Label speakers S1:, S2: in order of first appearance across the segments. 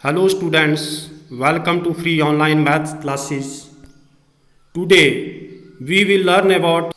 S1: Hello students, welcome to free online maths classes. Today we will learn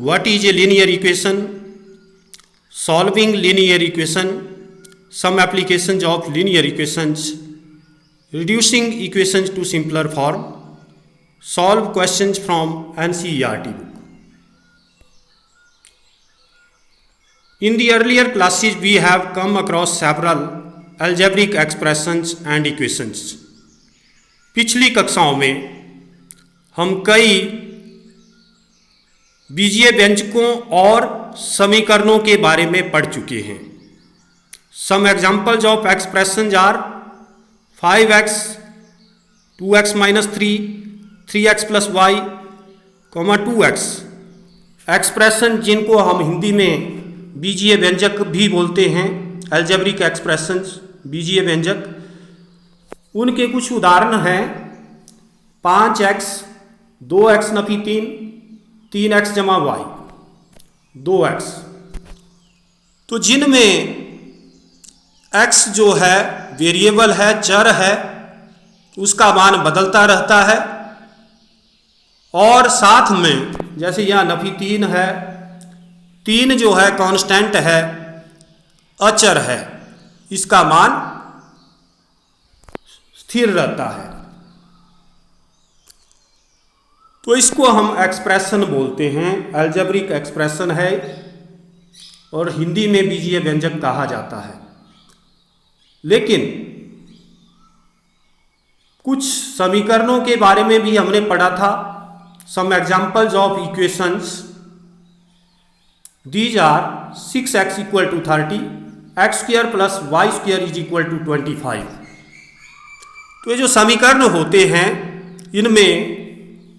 S1: what is a linear equation, solving linear equation, some applications of linear equations, reducing equations to simpler form, solve questions from NCERT book. In the earlier classes we have come across several algebraic expressions and equations. पिछली कक्षाओं में हम कई बीजीय व्यंजकों और समीकरणों के बारे में पढ़ चुके हैं. Some examples of expressions are 5x, 2x minus 3, 3x plus y, 2x. Expression जिनको हम हिंदी में बीजीय व्यंजक भी बोलते हैं, अलजेब्रिक एक्सप्रेशंस, बीजीय व्यंजक. उनके कुछ उदाहरण हैं 5x, 2x नफी 3, 3x जमा y, 2x. तो जिनमें x जो है वेरिएबल है, चर है, उसका मान बदलता रहता है, और साथ में जैसे यहाँ नफी 3 है, 3 जो है कांस्टेंट है, अचर है, इसका मान स्थिर रहता है. तो इसको हम एक्सप्रेशन बोलते हैं, अलजेब्रिक एक्सप्रेशन है और हिंदी में बीजीय व्यंजक कहा जाता है. लेकिन कुछ समीकरणों के बारे में भी हमने पढ़ा था. Some examples of equations, these are 6x equal to 30, x square plus y square is equal to 25. तो ये जो समीकरण होते हैं इनमें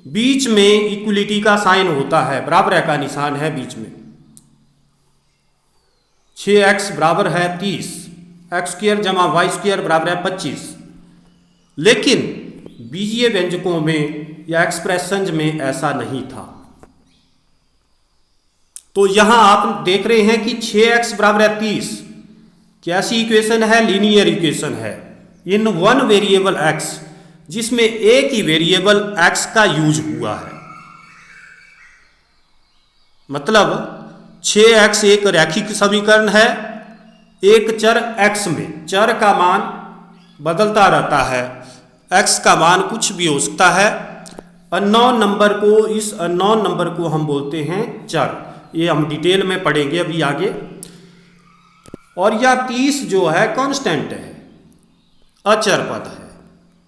S1: बीच में इक्वलिटी का साइन होता है, बराबर का निशान है बीच में. 6x बराबर है 30, एक्स स्क्वायर जमा वाई स्क्वायर बराबर है 25. लेकिन बीजीय व्यंजकों में या एक्सप्रेशंस में ऐसा नहीं था. तो यहां आप देख रहे हैं कि 6x बराबर है 30 कैसी इक्वेशन है? लीनियर इक्वेशन है इन वन वेरिएबल x, जिसमें एक ही वेरिएबल x का यूज हुआ है. मतलब 6x एक रैखिक समीकरण है. एक चर x में चर का मान बदलता रहता है, x का मान कुछ भी हो सकता है. अननोन नंबर को, इस अननोन नंबर को हम बोलते हैं चर. ये हम डिटेल में पढ़ेंगे अभी आगे. और यह 30 जो है कांस्टेंट है, अचर पद है,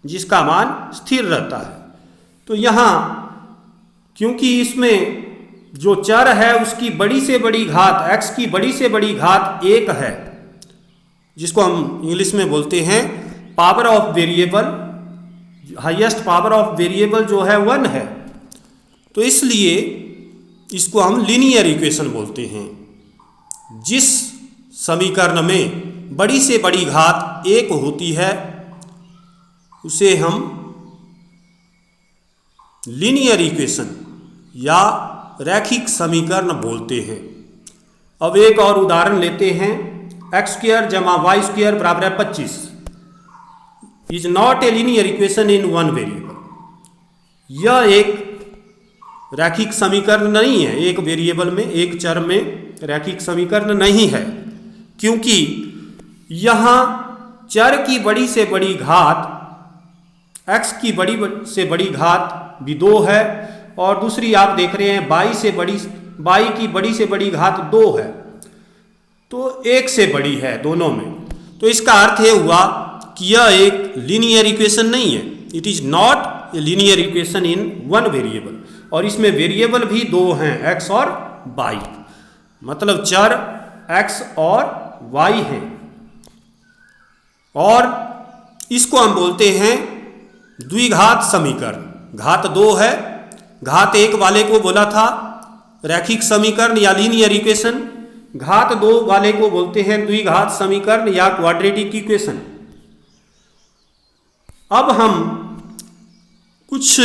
S1: जिसका मान स्थिर रहता है. तो यहाँ क्योंकि इसमें जो चर है उसकी बड़ी से बड़ी घात, x की बड़ी से बड़ी घात 1 है, जिसको हम इंग्लिश में बोलते हैं power of variable. Highest power of variable जो है 1 है. तो इसलिए इसको हम लीनियर इक्वेशन बोलते हैं. जिस समीकरण में बड़ी से बड़ी घात 1 होती है उसे हम लीनियर इक्वेशन या रैखिक समीकरण बोलते हैं. अब एक और उदाहरण लेते हैं. एक्स स्क्वायर जमा वाई स्क्वायर बराबर है 25 is not a linear equation in one variable. यह एक रैखिक समीकरण नहीं है, एक वेरिएबल में, एक चर में रैखिक समीकरण नहीं है, क्योंकि यहाँ चर की बड़ी से बड़ी घात, x की बड़ी से बड़ी घात भी 2 है, और दूसरी आप देख रहे हैं y की बड़ी से बड़ी घात 2 है. तो 1 से बड़ी है दोनों में. तो इसका अर्थ यह हुआ कि यह एक लीनियर इक्वेशन नहीं है. It is not a linear equation in one variable. और इसमें वेरिएबल भी 2 हैं, x और y. मतलब चर x और y हैं. और इसको हम बोलते हैं द्विघात समीकरण. घात 2 है, घात 1 वाले को बोला था रैखिक समीकरण या लीनियर इक्वेशन, घात 2 वाले को बोलते हैं द्विघात समीकरण या क्वाड्रेटिक इक्वेशन. अब हम कुछ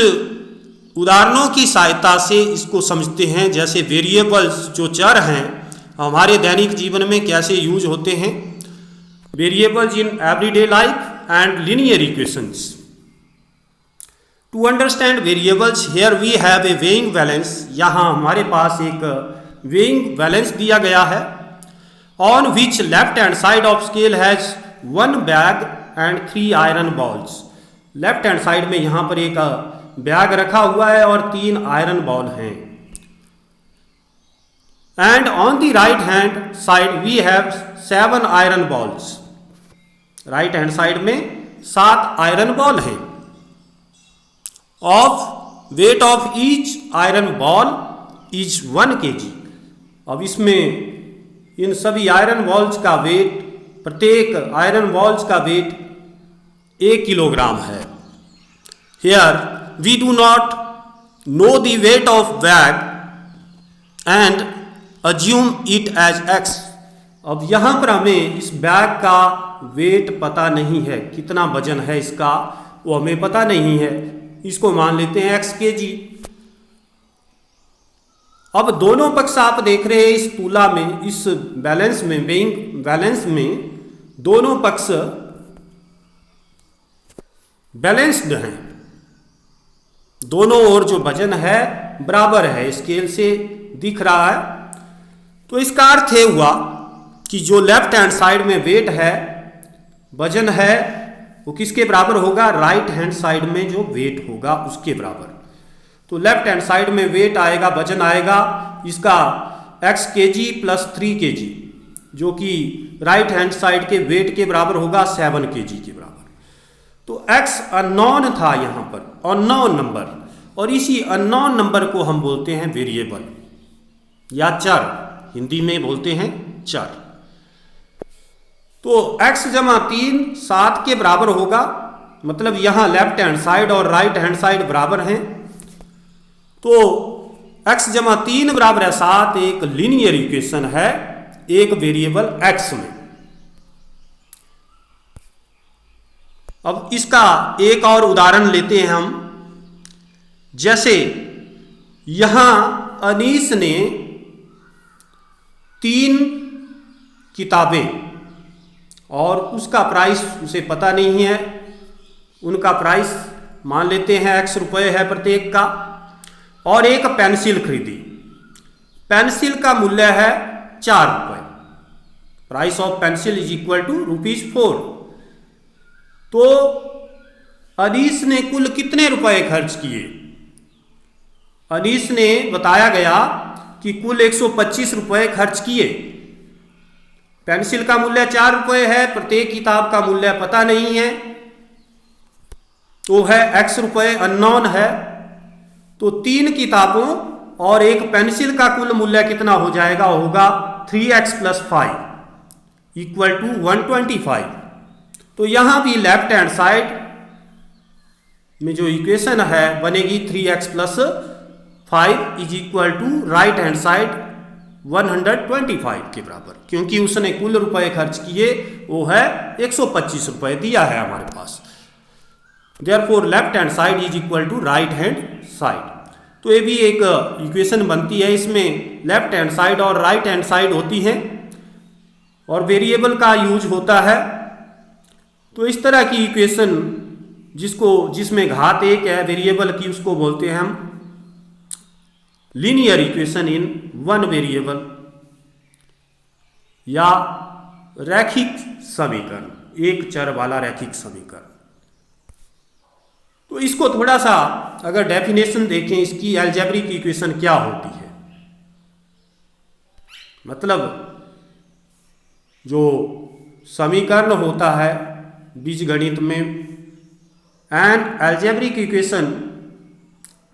S1: उदाहरणों की सहायता से इसको समझते हैं. जैसे वेरिएबल्स जो चर हैं हमारे दैनिक जीवन में कैसे यूज होते हैं. variables in everyday life and linear equations. To understand variables, here we have a weighing balance. यहाँ हमारे पास एक weighing balance दिया गया है, on which left hand side of scale has one bag and 3 iron balls. Left hand side में यहाँ पर एक बैग रखा हुआ है और 3 आयरन बॉल हैं. And on the right hand side we have 7 iron balls. Right hand side में 7 आयरन बॉल हैं. Of weight of each iron ball is 1 kg. अब इसमें इन सभी आयरन बॉल्स का वेट, प्रत्येक आयरन बॉल्स का वेट 1 किलोग्राम है. Here we do not know the weight of bag and assume it as x. अब यहाँ पर हमें इस बैग का वेट पता नहीं है, कितना वजन है इसका वो हमें पता नहीं है, इसको मान लेते हैं x kg. अब दोनों पक्ष आप देख रहे हैं इस तुला में, इस बैलेंस में, वेइंग बैलेंस में दोनों पक्ष बैलेंस्ड हैं. दोनों ओर जो वजन है बराबर है, स्केल से दिख रहा है. तो इसका अर्थ ये हुआ कि जो लेफ्ट हैंड साइड में वेट है, वजन है, वो किसके बराबर होगा? राइट हैंड साइड में जो वेट होगा उसके बराबर. तो लेफ्ट हैंड साइड में वेट आएगा, वजन आएगा इसका x kg प्लस 3 kg, जो कि राइट हैंड साइड के वेट के बराबर होगा 7 kg के बराबर. तो x अननोन था यहाँ पर, अननोन नंबर, और इसी अननोन नंबर को हम बोलते हैं वेरिएबल या चर, हिंदी में बोलते हैं चर. तो x जमा 3 7 के बराबर होगा, मतलब यहाँ लेफ्ट हैंड साइड और राइट हैंड साइड बराबर हैं. तो x जमा 3 बराबर है 7 एक लीनियर इक्वेशन है एक वेरिएबल x में. अब इसका एक और उदाहरण लेते हैं हम. जैसे यहां अनीस ने 3 किताबें और उसका प्राइस उसे पता नहीं है, उनका प्राइस मान लेते हैं x रुपये है प्रत्येक का, और एक पेंसिल खरीदी. पेंसिल का मूल्य है 4 रुपये. Price of pencil is equal to ₹4. तो अनीस ने कुल कितने रुपए खर्च किए? अनीस ने बताया गया कि कुल 125 रुपये खर्च किए. पेंसिल का मूल्य 4 रुपये है, प्रत्येक किताब का मूल्य पता नहीं है, तो है x रुपये, अननोन है. तो 3 किताबों और एक पेंसिल का कुल मूल्य कितना हो जाएगा? होगा 3x + 5 = 125. तो यहां भी लेफ्ट हैंड साइड में जो इक्वेशन है बनेगी 3x + 5 = राइट हैंड साइड 125 के बराबर, क्योंकि उसने कुल रुपए खर्च किए वो है 125 रुपये दिया है हमारे पास. Therefore left hand side is equal to right hand side. तो ये भी एक इक्वेशन बनती है, इसमें लेफ्ट हैंड साइड और राइट हैंड साइड होती है और वेरिएबल का यूज होता है. तो इस तरह की इक्वेशन जिसमें घात 1 है वेरिएबल की, उसको बोलते हैं हम linear equation in one variable या रैखिक समीकरण, एक चर वाला रैखिक समीकरण. तो इसको थोड़ा सा अगर डेफिनेशन देखें, इसकी अलजेब्रिक इक्वेशन क्या होती है, मतलब जो समीकरण होता है बीजगणित में, an algebraic equation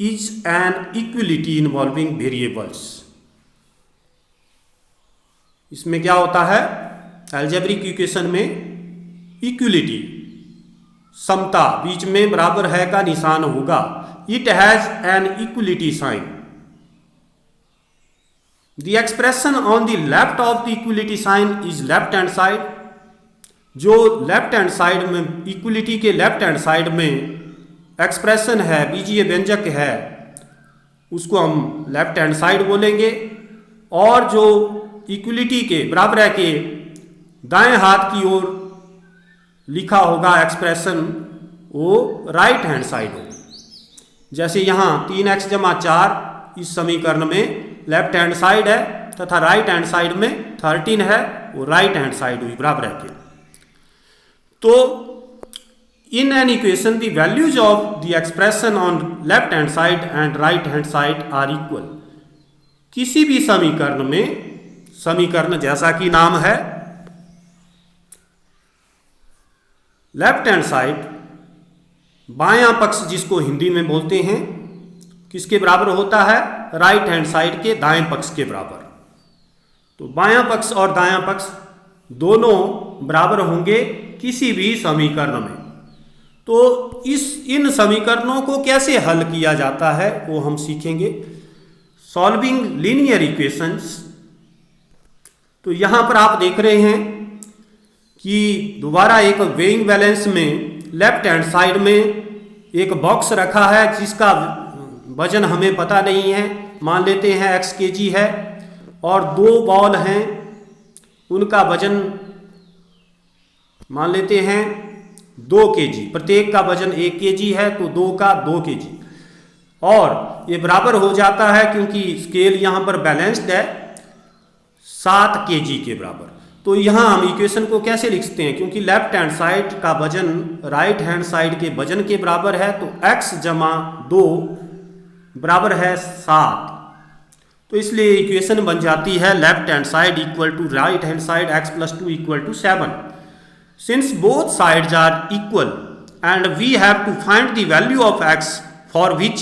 S1: is an equality involving variables. इसमें क्या होता है? अलजेब्रिक इक्वेशन में इक्वलिटी, समता, बीच में बराबर है का निशान होगा. It has an equality sign. The expression on the left of the equality sign is left hand side. जो लेफ्ट हैंड साइड में, इक्वलिटी के लेफ्ट हैंड साइड में एक्सप्रेशन है, बीजीय व्यंजक है, उसको हम लेफ्ट हैंड साइड बोलेंगे. और जो इक्वलिटी के बराबर है के दाएं हाथ की ओर लिखा होगा एक्सप्रेशन वो राइट हैंड साइड होगी। जैसे यहाँ 3x जमा 4 इस समीकरण में लेफ्ट हैंड साइड है तथा राइट हैंड साइड में 13 है, वो राइट हैंड साइड हुई बराबर है। तो in an equation the values of the expression on left hand side and right hand side are equal। किसी भी समीकरण में, समीकरण जैसा कि नाम है लेफ्ट हैंड साइड, बायां पक्ष जिसको हिंदी में बोलते हैं, किसके बराबर होता है? राइट हैंड साइड के दाएं पक्ष के बराबर। तो बायां पक्ष और दायां पक्ष दोनों बराबर होंगे किसी भी समीकरण में। तो इन समीकरणों को कैसे हल किया जाता है वो हम सीखेंगे। Solving linear equations. तो यहां पर आप देख रहे हैं कि दोबारा एक वेइंग बैलेंस में लेफ्ट हैंड साइड में एक बॉक्स रखा है जिसका वजन हमें पता नहीं है, मान लेते हैं x kg है, और 2 बॉल हैं उनका वजन मान लेते हैं 2 kg, प्रत्येक का वजन 1 kg है तो 2 का 2 kg, और ये बराबर हो जाता है क्योंकि स्केल यहाँ पर बैलेंस्ड है 7 kg के बराबर। तो यहाँ हम इक्वेशन को कैसे लिखते हैं? क्योंकि लेफ्ट हैंड साइड का वजन राइट हैंड साइड के वजन के बराबर है तो x जमा 2 बराबर है 7। तो इसलिए इक्वेशन बन जाती है left hand side equal to right hand side x + 2 equal to 7। Since both sides are equal and we have to find the value of x for which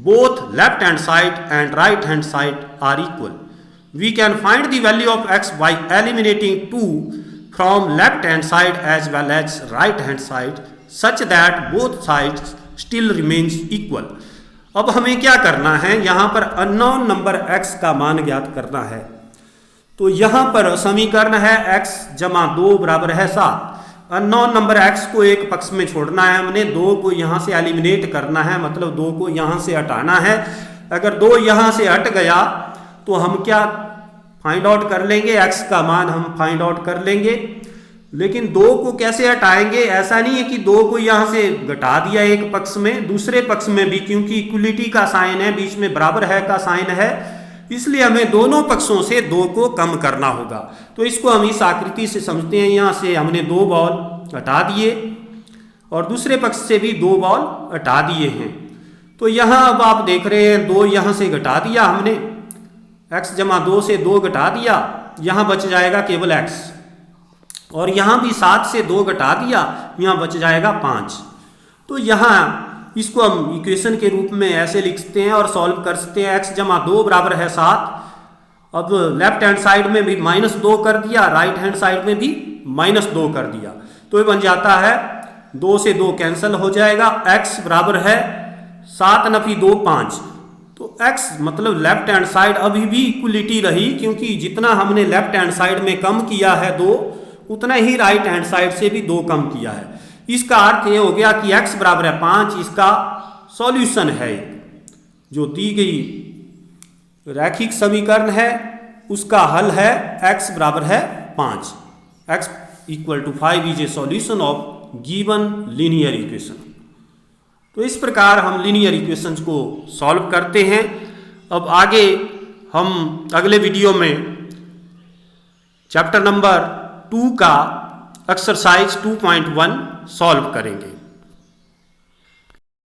S1: both left hand side and right hand side are equal, we can find the value of x by eliminating 2 from left hand side as well as right hand side such that both sides still remains equal। अब हमें क्या करना है? यहाँ पर unknown number x का मान ज्ञात करना है। तो यहाँ पर समीकरण है x जमा 2 बराबर है 7। अननोन नंबर x को एक पक्ष में छोड़ना है हमने, 2 को यहाँ से एलिमिनेट करना है, मतलब 2 को यहाँ से हटाना है। अगर 2 यहाँ से हट गया तो हम क्या फाइंड आउट कर लेंगे? x का मान हम फाइंड आउट कर लेंगे। लेकिन 2 को कैसे हटाएंगे? ऐसा नहीं है कि 2 को यहाँ से घटा दिया एक पक्ष में, दूसरे पक्ष में भी, क्योंकि इक्वलिटी का साइन है, बीच में बराबर है का साइन है, इसलिए हमें दोनों पक्षों से 2 को कम करना होगा। तो इसको हम इस आकृति से समझते हैं। यहाँ से हमने 2 बॉल हटा दिए और दूसरे पक्ष से भी 2 बॉल हटा दिए हैं। तो यहाँ अब आप देख रहे हैं 2 यहाँ से घटा दिया हमने, x जमा 2 से 2 घटा दिया, यहाँ बच जाएगा केवल x, और यहाँ भी 7 से 2 घटा दिया, यहाँ बच जाएगा 5। तो यहाँ इसको हम इक्वेशन के रूप में ऐसे लिखते हैं और सॉल्व कर सकते हैं। x जमा 2 बराबर है 7। अब लेफ्ट हैंड साइड में भी -2 कर दिया, राइट हैंड साइड में भी -2 कर दिया, तो ये बन जाता है 2 से 2 कैंसिल हो जाएगा, x बराबर है 7 नफी 2 5। तो x मतलब लेफ्ट हैंड साइड अभी भी इक्वलिटी रही, क्योंकि जितना हमने लेफ्ट हैंड साइड में कम किया है 2, उतना ही राइट हैंड साइड से भी 2 कम किया है। इसका अर्थ ये हो गया कि x बराबर है 5, इसका सॉल्यूशन है जो दी गई रैखिक समीकरण है उसका हल है x बराबर है 5। x = 5 is a solution of given linear equation. तो इस प्रकार हम लीनियर इक्वेशंस को सॉल्व करते हैं। अब आगे हम अगले वीडियो में चैप्टर नंबर 2 का एक्सरसाइज 2.1 सॉल्व करेंगे।